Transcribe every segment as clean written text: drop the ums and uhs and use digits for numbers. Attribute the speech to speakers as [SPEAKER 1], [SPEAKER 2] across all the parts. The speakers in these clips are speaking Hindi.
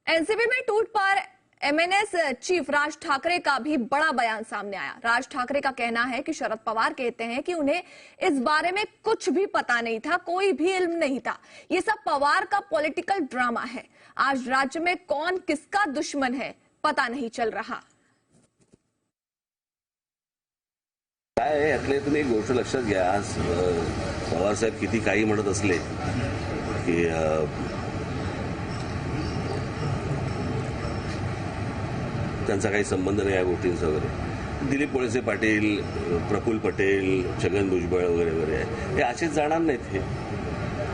[SPEAKER 1] एनसीपी में टूट पर एमएनएस चीफ राज ठाकरे का भी बड़ा बयान सामने आया। राज ठाकरे का कहना है कि शरद पवार कहते हैं कि उन्हें इस बारे में कुछ भी पता नहीं था, कोई भी इल्म नहीं था। ये सब पवार का पॉलिटिकल ड्रामा है। आज राज्य में कौन किसका दुश्मन है पता नहीं चल रहा।
[SPEAKER 2] काय आहे यातले तुम्ही एक गोष्ट लक्षात घ्या। आज पवार साहेब किती काही म्हणत असले की त्यांचा काही संबंध नाही या गोष्टींचा वगैरे। दिलीप वळसे पाटील, प्रफुल्ल पटेल, छगन भुजबळ वगैरे वगैरे हे असेच जाणार नाहीत।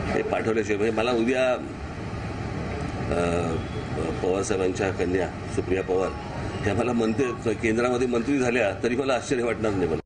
[SPEAKER 2] हे पाठवल्याशिवाय म्हणजे मला उद्या पवार साहेबांच्या कन्या सुप्रिया पवार त्या मला मंत्री केंद्रामध्ये मंत्री झाल्या तरी मला आश्चर्य वाटणार नाही।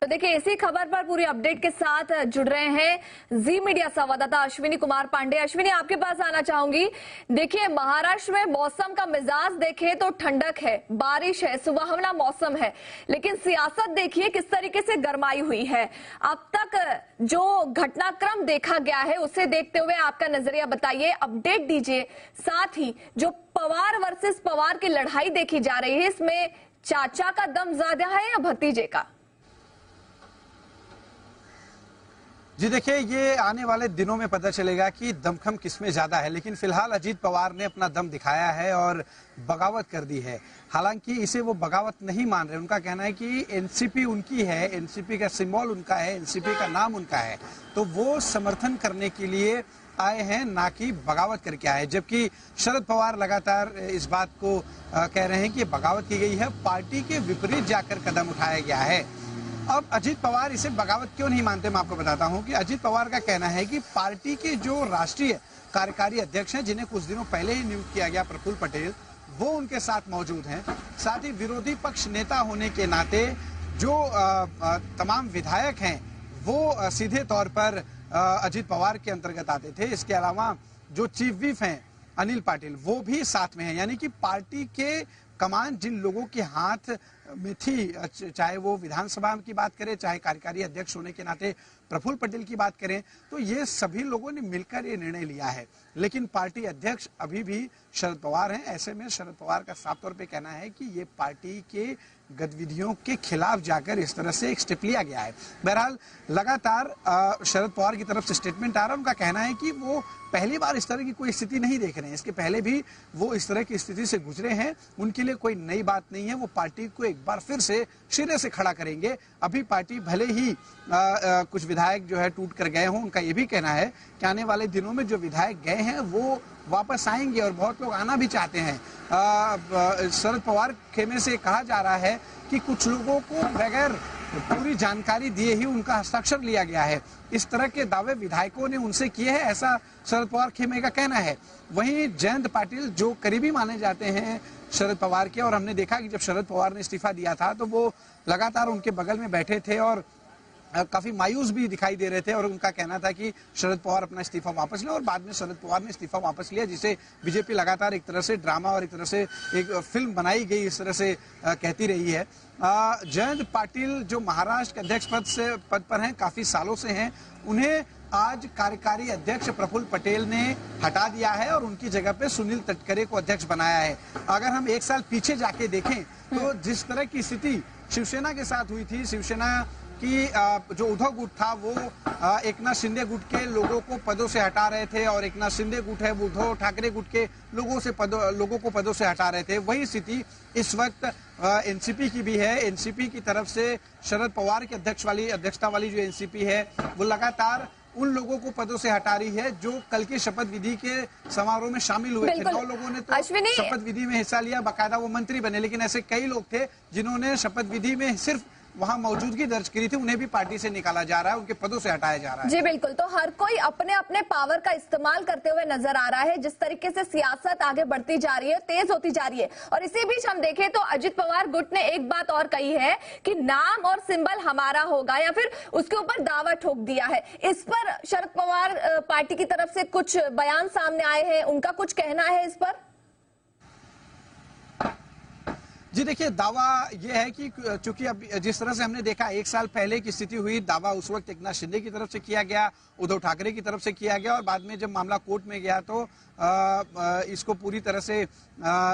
[SPEAKER 1] तो देखिए, इसी खबर पर पूरी अपडेट के साथ जुड़ रहे हैं जी मीडिया संवाददाता अश्विनी कुमार पांडे। अश्विनी, आपके पास आना चाहूंगी। देखिए, महाराष्ट्र में मौसम का मिजाज देखें तो ठंडक है, बारिश है, सुहावना मौसम है, लेकिन सियासत देखिए किस तरीके से गरमाई हुई है। अब तक जो घटनाक्रम देखा गया है उसे देखते हुए आपका नजरिया बताइए, अपडेट दीजिए। साथ ही जो पवार वर्सेस पवार की लड़ाई देखी जा रही है, इसमें चाचा का दम ज्यादा है या भतीजे का?
[SPEAKER 3] जी देखिए, ये आने वाले दिनों में पता चलेगा कि दमखम किसमें ज्यादा है, लेकिन फिलहाल अजीत पवार ने अपना दम दिखाया है और बगावत कर दी है। हालांकि इसे वो बगावत नहीं मान रहे। उनका कहना है कि एनसीपी उनकी है, एनसीपी का सिंबल उनका है, एनसीपी का नाम उनका है, तो वो समर्थन करने के लिए आए हैं, ना कि बगावत करके आए। जबकि शरद पवार लगातार इस बात को कह रहे हैं कि बगावत की गई है, पार्टी के विपरीत जाकर कदम उठाया गया है। अब अजीत पवार इसे बगावत क्यों नहीं मानते, मैं आपको बताता हूं कि अजीत पवार का कहना है कि पार्टी के जो राष्ट्रीय कार्यकारी अध्यक्ष हैं, जिन्हें कुछ दिनों पहले ही नियुक्त किया गया, प्रफुल्ल पटेल, वो उनके साथ मौजूद हैं। साथ ही विरोधी पक्ष नेता होने के नाते जो तमाम विधायक हैं वो सीधे तौर पर अजीत पवार के अंतर्गत आते थे। इसके अलावा जो चीफ व्हिप हैं अनिल पाटिल, वो भी साथ में हैं। यानी कि पार्टी के कमान जिन लोगों के हाथ में थी, चाहे वो विधानसभा की बात करें, चाहे कार्यकारी अध्यक्ष होने के नाते प्रफुल्ल पटेल की बात करें, तो ये सभी लोगों ने मिलकर ये निर्णय लिया है। लेकिन पार्टी अध्यक्ष अभी भी शरद पवार हैं। ऐसे में शरद पवार का साफ तौर पे कहना है कि ये पार्टी के गतिविधियों के खिलाफ जाकर इस तरह से एक स्टेप लिया गया है। बहरहाल लगातार शरद पवार की तरफ से स्टेटमेंट आ रहा है। उनका कहना है कि वो पहली बार इस तरह की कोई स्थिति नहीं देख रहे हैं, इसके पहले भी वो इस तरह की स्थिति से गुजरे हैं। उनके लिए कोई नई बात नहीं है। वो पार्टी को एक बार फिर से सिरे से खड़ा करेंगे। अभी पार्टी भले ही कुछ विधायक जो है टूट कर गए हों, उनका ये भी कहना है कि आने वाले दिनों में जो विधायक गए हैं वो वापस आएंगे और बहुत लोग आना भी चाहते हैं। शरद पवार खेमे से कहा जा रहा है कि कुछ लोगों को बगैर पूरी जानकारी दिए ही उनका हस्ताक्षर लिया गया है। इस तरह के दावे विधायकों ने उनसे किए हैं, ऐसा शरद पवार खेमे का कहना है। वहीं जयंत पाटिल जो करीबी माने जाते हैं शरद पवार के, और हमने देखा कि जब शरद पवार ने इस्तीफा दिया था तो वो लगातार उनके बगल में बैठे थे और काफी मायूस भी दिखाई दे रहे थे। और उनका कहना था कि शरद पवार अपना इस्तीफा वापस ले, और बाद में शरद पवार ने इस्तीफा वापस लिया, जिसे बीजेपी लगातार एक तरह से ड्रामा और एक तरह से एक फिल्म बनाई गई इस तरह से कहती रही है। जयंत पाटिल जो महाराष्ट्र के अध्यक्ष पद पर हैं, काफी सालों से हैं, उन्हें आज कार्यकारी अध्यक्ष प्रफुल्ल पटेल ने हटा दिया है और उनकी जगह पे सुनील तटकरे को अध्यक्ष बनाया है। अगर हम एक साल पीछे जाके देखें तो जिस तरह की स्थिति शिवसेना के साथ हुई थी, शिवसेना कि जो उद्धव गुट था वो एकनाथ शिंदे गुट के लोगों को पदों से हटा रहे थे, और एकनाथ शिंदे गुट है वो उद्धव ठाकरे गुट के लोगों को पदों से हटा रहे थे। वही स्थिति इस वक्त एनसीपी की भी है। एनसीपी की तरफ से शरद पवार की अध्यक्षता वाली जो एनसीपी है वो लगातार उन लोगों को पदों से हटा रही है जो कल के शपथ विधि के समारोह में शामिल हुए थे। 9 लोगों ने तो शपथ विधि में हिस्सा लिया, बाकायदा वो मंत्री बने, लेकिन ऐसे कई लोग थे जिन्होंने शपथ विधि में सिर्फ वहां मौजूदगी दर्ज करी थी, उन्हें भी पार्टी से निकाला जा रहा है, उनके पदों से हटाया जा रहा है।
[SPEAKER 1] जी बिल्कुल, तो हर कोई अपने अपने पावर का इस्तेमाल करते हुए नजर आ रहा है। जिस तरीके से सियासत आगे बढ़ती जा रही है, तेज होती जा रही है, और इसी बीच हम देखें तो अजित पवार गुट ने एक बात और कही है कि नाम और सिंबल हमारा होगा, या फिर उसके ऊपर दावा ठोक दिया है। इस पर शरद पवार पार्टी की तरफ से कुछ बयान सामने आए हैं, उनका कुछ कहना है इस पर?
[SPEAKER 3] जी देखिए, दावा ये है कि चूंकि अब जिस तरह से हमने देखा 1 साल पहले की स्थिति हुई, दावा उस वक्त एकनाथ शिंदे की तरफ से किया गया, उद्धव ठाकरे की तरफ से किया गया और बाद में जब मामला कोर्ट में गया तो इसको पूरी तरह से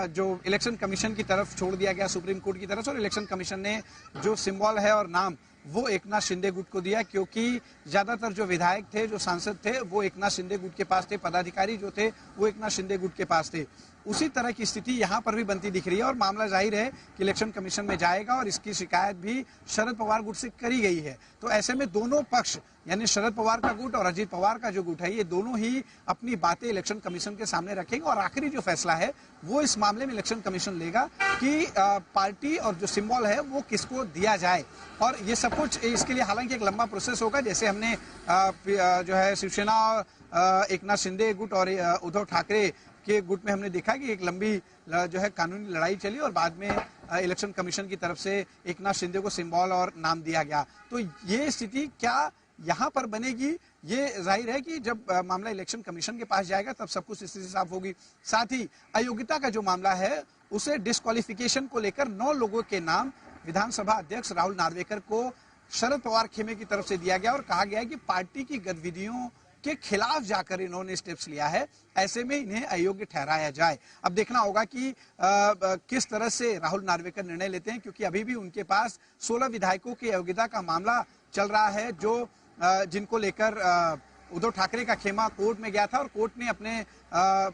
[SPEAKER 3] जो इलेक्शन कमीशन की तरफ छोड़ दिया गया, सुप्रीम कोर्ट की तरफ से, और इलेक्शन कमीशन ने जो सिंबल है और नाम वो एकनाथ शिंदे गुट को दिया, क्योंकि ज्यादातर जो विधायक थे, जो सांसद थे, वो एकनाथ शिंदे गुट के पास थे, पदाधिकारी जो थे वो एकनाथ शिंदे गुट के पास थे। उसी तरह की स्थिति यहाँ पर भी बनती दिख रही है और मामला जाहिर है कि इलेक्शन कमीशन में जाएगा और इसकी शिकायत भी शरद पवार गुट से करी गई है। तो ऐसे में दोनों पक्ष, यानी शरद पवार का गुट और अजीत पवार का जो गुट है, ये दोनों ही अपनी बातें इलेक्शन कमीशन के सामने रखेंगे और आखिरी जो फैसला है वो इस मामले में इलेक्शन कमीशन लेगा कि पार्टी और जो सिंबल है वो किसको दिया जाए। और ये सब कुछ इसके लिए हालांकि एक लंबा प्रोसेस होगा, जैसे हमने जो है शिवसेना, एकनाथ शिंदे गुट और उद्धव ठाकरे के गुट में हमने देखा कि एक लंबी जो है कानूनी लड़ाई चली और बाद में इलेक्शन कमीशन की तरफ से एकनाथ शिंदे को सिंबल और नाम दिया गया। तो ये स्थिति क्या यहाँ पर बनेगी, ये जाहिर है कि जब मामला इलेक्शन कमीशन के पास जाएगा तब सब कुछ स्थिति साफ होगी। साथ ही अयोग्यता का जो मामला है उसे डिस्क्वालिफिकेशन को लेकर 9 लोगों के नाम विधानसभा अध्यक्ष राहुल नार्वेकर को शरद पवार खेमे की तरफ से दिया गया और कहा गया है कि पार्टी की गतिविधियों के खिलाफ जाकर इन्होंने स्टेप्स लिया है, ऐसे में इन्हें अयोग्य ठहराया जाए। अब देखना होगा कि किस तरह से राहुल नार्वेकर निर्णय लेते हैं, क्योंकि अभी भी उनके पास 16 विधायकों की अयोग्यता का मामला चल रहा है, जो जिनको लेकर उद्धव ठाकरे का खेमा कोर्ट में गया था और कोर्ट ने अपने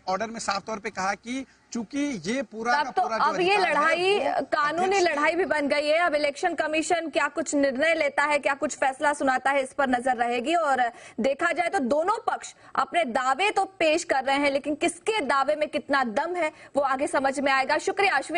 [SPEAKER 3] ऑर्डर में साफ तौर पे कहा कि चूंकि ये पूरा का पूरा
[SPEAKER 1] अब ये लड़ाई कानूनी लड़ाई भी बन गई है। अब इलेक्शन कमीशन क्या कुछ निर्णय लेता है, क्या कुछ फैसला सुनाता है, इस पर नजर रहेगी। और देखा जाए तो दोनों पक्ष अपने दावे तो पेश कर रहे हैं, लेकिन किसके दावे में कितना दम है वो आगे समझ में आएगा। शुक्रिया अश्विनी।